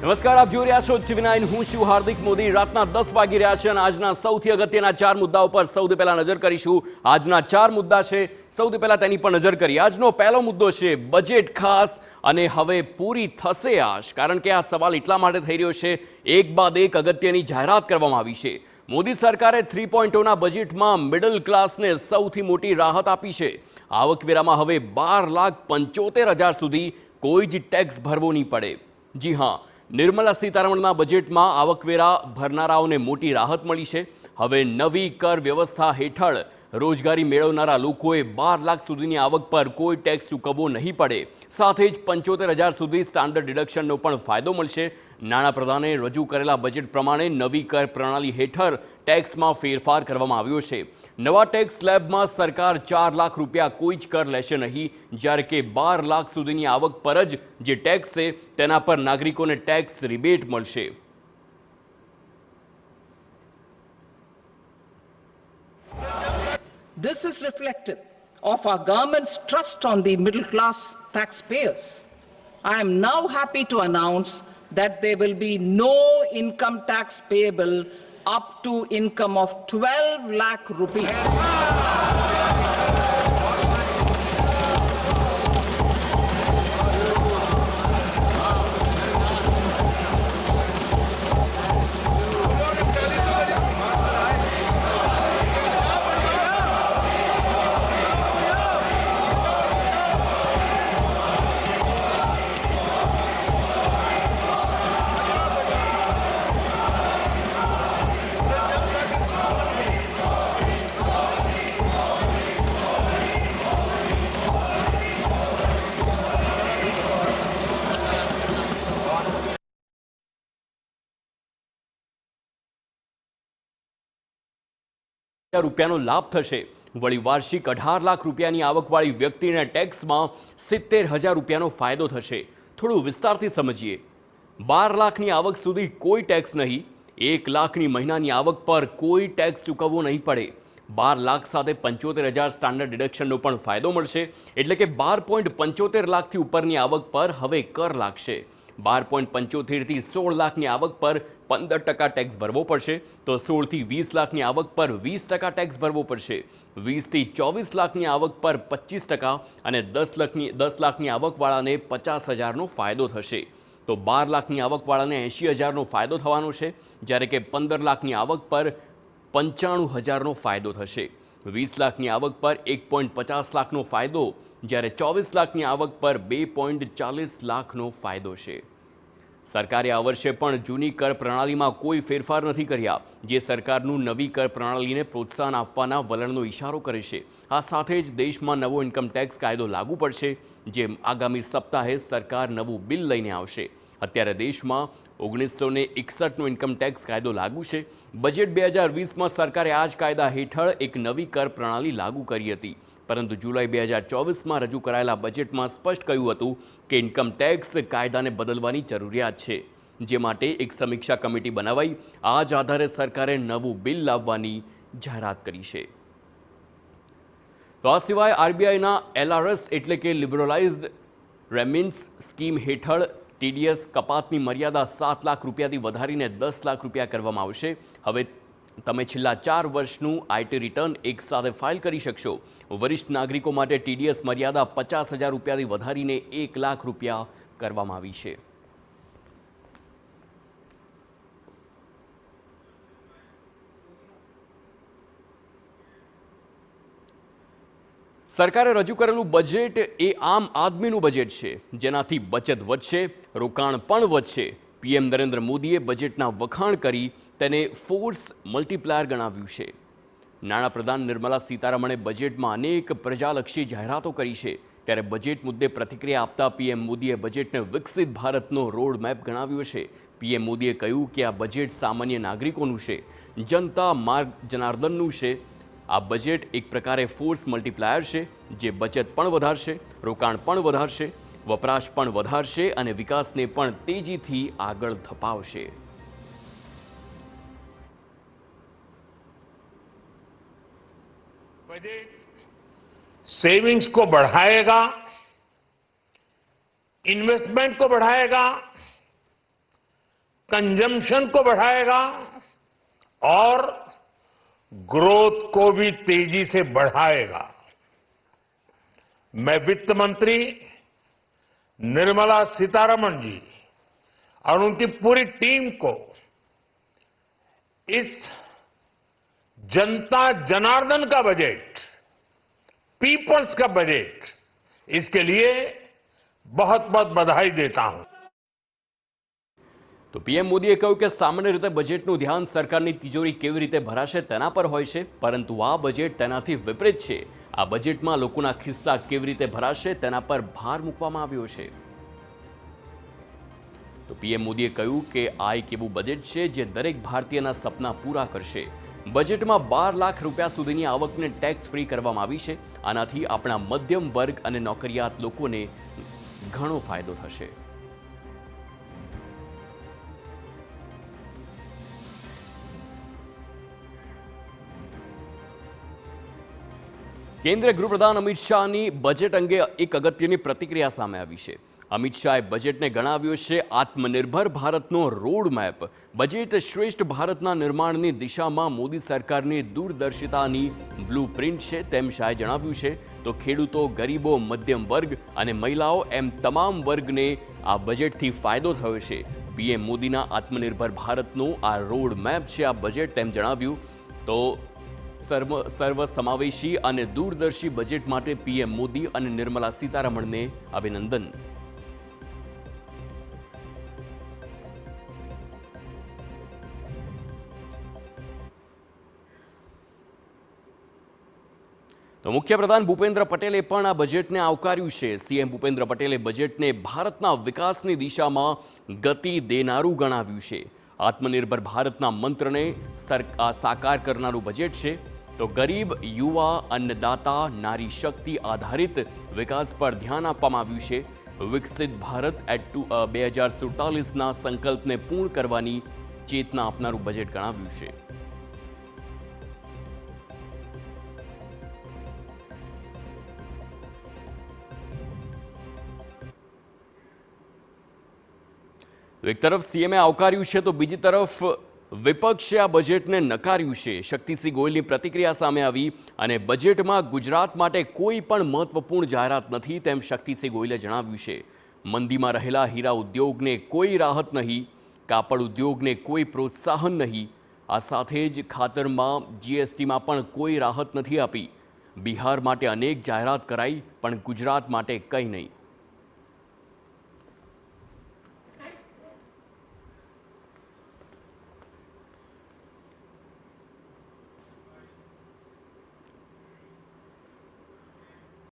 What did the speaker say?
નમસ્કાર, આપ જોઈ રહ્યા છો TV9. હું છું હાર્દિક મોદી. રાતના 10 વાગી રહ્યા છે અને આજના સૌથી અગત્યના 4 મુદ્દાઓ પર સૌથી પહેલા નજર કરીશું. આજના 4 મુદ્દા છે, સૌથી પહેલા તેની પર નજર કરીએ. આજનો પહેલો મુદ્દો છે બજેટ ખાસ અને હવે પૂરી થશે આશ. કારણ કે આ સવાલ એટલા માટે થઈ રહ્યો છે, એક બાદ એક અગત્યની જાહેરાત કરવામાં આવી છે. મોદી સરકારે 3.0ના બજેટમાં મિડલ ક્લાસને સૌથી મોટી રાહત આપી છે. આવકવેરામાં હવે 12,75,000 સુધી કોઈ જ ટેક્સ ભરવો નહીં પડે. જી હા, નિર્મલા સીતારમણના બજેટમાં આવકવેરા ભરનારાઓને મોટી રાહત મળી છે. હવે નવી કર વ્યવસ્થા હેઠળ રોજગારી મેળવનારા લોકોએ 12 લાખ સુધીની આવક પર કોઈ ટેક્સ ચૂકવવો નહીં પડે. સાથે જ 75,000 સુધી સ્ટાન્ડર્ડ ડિડક્શનનો પણ ફાયદો મળશે. નાણાપ્રધાને રજૂ કરેલા બજેટ પ્રમાણે નવી કર પ્રણાલી હેઠળ ટેક્સમાં ફેરફાર કરવામાં આવ્યો છે. નવા ટેક્સ સ્લેબમાં સરકાર 4 લાખ રૂપિયા કોઈ જ કર લેશે નહીં, જ્યારે કે 12 લાખ સુધીની આવક પર જ જે ટેક્સ છે તેના પર નાગરિકોને ટેક્સ રિબેટ મળશે. This is reflective of our government's trust on the middle class taxpayers. I am now happy to announce that there will be no income tax payable up to income of 12 lakh rupees. રૂપિયાનો લાભ થશે. વળી વાર્ષિક 18 લાખ રૂપિયાની આવકવાળી વ્યક્તિને ટેક્સમાં 70,000 રૂપિયાનો ફાયદો થશે. થોડું વિસ્તારથી સમજીએ. 12 લાખની આવક સુધી કોઈ ટેક્સ નહીં. 1 લાખની મહિનાની આવક પર કોઈ ટેક્સ ચૂકવવો નહીં પડે. 12 લાખ સાથે 75,000 સ્ટાન્ડર્ડ ડિડક્શનનો પણ ફાયદો મળશે. એટલે કે 12.75 લાખથી ઉપરની આવક પર હવે કર લાગશે. 12.75થી 16 લાખની આવક પર 15% ટેક્સ ભરવો પડશે, તો 16થી 20 લાખની આવક પર 20% ટેક્સ ભરવો પડશે. 20થી 24 લાખની આવક પર 25% અને 10 લાખની આવકવાળાને 50,000નો ફાયદો થશે. તો 12 લાખની આવકવાળાને 80,000નો ફાયદો થવાનો છે, જ્યારે કે 15 લાખની આવક પર 95,000નો ફાયદો થશે. 20 લાખની આવક પર 1.50 લાખનો ફાયદો, જ્યારે 24 લાખની આવક પર 2.40 લાખનો ફાયદો છે. સરકારે આ વર્ષે પણ જૂની કર પ્રણાલીમાં કોઈ ફેરફાર નથી કર્યા, જે સરકારનું નવી કર પ્રણાલીને પ્રોત્સાહન આપવાના વલણનો ઇશારો કરે છે. આ સાથે જ દેશમાં નવો ઇન્કમ ટેક્સ કાયદો લાગુ પડશે, જે આગામી સપ્તાહે સરકાર નવું બિલ લઈને આવશે. અત્યારે દેશમાં 1961નો ઇન્કમ ટેક્સ કાયદો લાગુ છે. બજેટ 2020માં સરકારે આ જ કાયદા હેઠળ એક નવી કર પ્રણાલી લાગુ કરી હતી. પરંતુ જુલાઈ 2024માં રજૂ કરાયેલા બજેટમાં સ્પષ્ટ કહ્યું હતું કે ઇન્કમ ટેક્સ કાયદાને બદલવાની જરૂરિયાત છે, જે માટે એક સમીક્ષા કમિટી બનાવાઈ. આ જ આધારે સરકારે નવું બિલ લાવવાની જાહેરાત કરી છે. તો આ સિવાય આરબીઆઈના LRS એટલે કે લિબરલાઇઝ્ડ રેમિટન્સ સ્કીમ હેઠળ TDS કપાતની મર્યાદા 7 લાખ રૂપિયાથી વધારીને 10 લાખ રૂપિયા કરવામાં આવશે. હવે તમે છેલ્લા 4 વર્ષનું IT રિટર્ન એકસાથે ફાઇલ કરી શકશો. વરિષ્ઠ નાગરિકો માટે TDS મર્યાદા 50,000 રૂપિયાથી વધારીને 1 લાખ રૂપિયા કરવામાં આવી છે. સરકારે રજૂ કરેલું બજેટ એ આમ આદમીનું બજેટ છે, જેનાથી બચત વધશે, રોકાણ પણ વધશે. PM નરેન્દ્ર મોદીએ બજેટના વખાણ કરી તેને ફોર્સ મલ્ટીપ્લાયર ગણાવ્યું છે. નાણાપ્રધાન નિર્મલા સીતારમણે બજેટમાં અનેક પ્રજાલક્ષી જાહેરાતો કરી છે. ત્યારે બજેટ મુદ્દે પ્રતિક્રિયા આપતા PM મોદીએ બજેટને વિકસિત ભારતનો રોડ મેપ ગણાવ્યો છે. PM મોદીએ કહ્યું કે આ બજેટ સામાન્ય નાગરિકોનું છે, જનતા માર્ગ જનાર્દનનું છે. આ બજેટ એક પ્રકારે ફોર્સ મલ્ટીપ્લાયર છે, જે બચત પણ વધારશે, રોકાણ પણ વધારશે, વપરાશ પણ વધારશે અને વિકાસને પણ તેજીથી આગળ ધપાવશે. बजट सेविंग्स को बढ़ाएगा, इन्वेस्टमेंट को बढ़ाएगा, कंजम्पशन को बढ़ाएगा और ग्रोथ को भी तेजी से बढ़ाएगा। मैं वित्त मंत्री निर्मला सीतारमण जी और उनकी पूरी टीम को इस जनता जनार्दन का बजट, पीपल्स का बजट, इसके लिए बहुत बहुत बधाई देता हूं। તો પીએમ મોદીએ કહ્યું કે સામાન્ય રીતે બજેટનું ધ્યાન સરકારની તિજોરી કેવી રીતે ભરાશે તેના પર હોય છે, પરંતુ આ બજેટ તેનાથી વિપરીત છે। આ બજેટમાં લોકોના ખિસ્સા કેવી રીતે ભરાશે તેના પર ભાર મૂકવામાં આવ્યો છે। તો પીએમ મોદીએ કહ્યું કે આ એક એવું બજેટ છે જે દરેક ભારતીયના સપના પૂરા કરશે। બજેટમાં 12 લાખ રૂપિયા સુધીની આવકને ટેક્સ ફ્રી કરવામાં આવી છે। આનાથી આપણા મધ્યમ વર્ગ અને નોકરિયાત લોકોને ઘણો ફાયદો થશે। કેન્દ્રીય ગૃહપ્રધાન અમિત શાહની બજેટ અંગે એક અગત્યની પ્રતિક્રિયા સામે આવી છે। અમિત શાહે બજેટને ગણાવ્યો છે આત્મનિર્ભર ભારતનો રોડ મેપ। બજેટ શ્રેષ્ઠ ભારતના નિર્માણની દિશામાં મોદી સરકારની દૂરદર્શિતાની બ્લુપ્રિન્ટ છે તેમ શાહે જણાવ્યું છે। તો ખેડૂતો, ગરીબો, મધ્યમ વર્ગ અને મહિલાઓ એમ તમામ વર્ગને આ બજેટથી ફાયદો થયો છે। પીએમ મોદીના આત્મનિર્ભર ભારતનું આ રોડ મેપ છે આ બજેટ તેમ જણાવ્યું। તો સર્વસમાવેશી અને દૂરદર્શી બજેટ માટે પીએમ મોદી અને નિર્મલા સીતારમણને અભિનંદન। તો મુખ્યપ્રધાન ભૂપેન્દ્ર પટેલે પણ આ બજેટને આવકાર્યું છે। સીએમ ભૂપેન્દ્ર પટેલે બજેટને ભારતના વિકાસની દિશામાં ગતિ દેનારું ગણાવ્યું છે। આત્મનિર્ભર ભારતના મંત્રને સાકાર કરનારું બજેટ છે। તો ગરીબ, યુવા, અન્નદાતા, નારી શક્તિ આધારિત વિકાસ પર ધ્યાન આપવામાં આવ્યું છે। વિકસિત ભારત એટ 2047ના સંકલ્પને પૂર્ણ કરવાની ચેતના આપનારું બજેટ ગણાવ્યું છે। એક તરફ સીએમએ આવકાર્યું છે તો બીજી તરફ વિપક્ષે આ બજેટને નકાર્યું છે। શક્તિસિંહ ગોયલની પ્રતિક્રિયા સામે આવી અને બજેટમાં ગુજરાત માટે કોઈ પણ મહત્વપૂર્ણ જાહેરાત નથી તેમ શક્તિસિંહ ગોયલે જણાવ્યું છે। મંદીમાં રહેલા હીરા ઉદ્યોગને કોઈ રાહત નહીં, કાપડ ઉદ્યોગને કોઈ પ્રોત્સાહન નહીં, આ સાથે જ ખાતરમાં જીએસટીમાં પણ કોઈ રાહત નથી આપી। બિહાર માટે અનેક જાહેરાત કરાઈ પણ ગુજરાત માટે કંઈ નહીં।